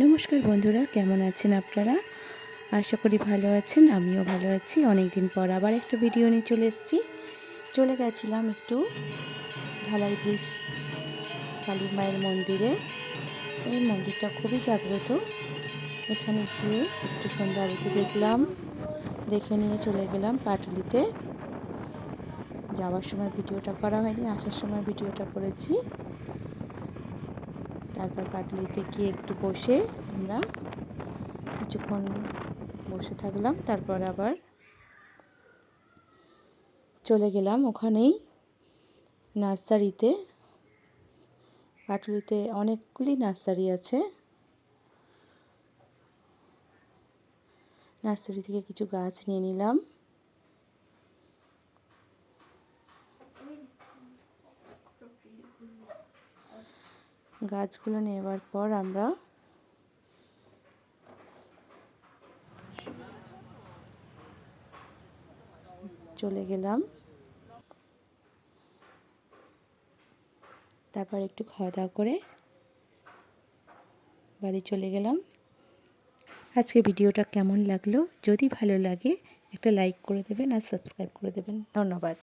নমস্কার বন্ধুরা, কেমন আছেন আপনারা? আশা করি ভালো আছেন। আমিও ভালো আছি। অনেক দিন পর আবার একটা ভিডিও নিয়ে চলে এসেছি। চলে গেছিলাম একটু ঢালাই ব্রিজ কালী মায়ের মন্দিরে। এই মন্দিরটা খুবই জাগ্রত। এখানে গিয়ে একটু সন্ধ্যা আরতি দেখলাম, দেখে নিয়ে চলে গেলাম পাটুলিতে। যাওয়ার সময় ভিডিওটা করা হয়নি, আসার সময় ভিডিওটা করেছি। তারপর পাটুলিতে গিয়ে একটু বসে আমরা কিছুক্ষণ বসে থাকলাম। তারপর আবার চলে গেলাম ওখানেই নার্সারিতে। পাটুলিতে অনেকগুলি নার্সারি আছে। নার্সারি থেকে কিছু গাছ নিয়ে নিলাম। গাছগুলো নেওয়ার পর আমরা চলে গেলাম। তারপর একটু খাওয়া দাওয়া করে বাড়ি চলে গেলাম। আজকে ভিডিওটা কেমন লাগলো? যদি ভালো লাগে একটা লাইক করে দেবেন আর সাবস্ক্রাইব করে দেবেন। ধন্যবাদ।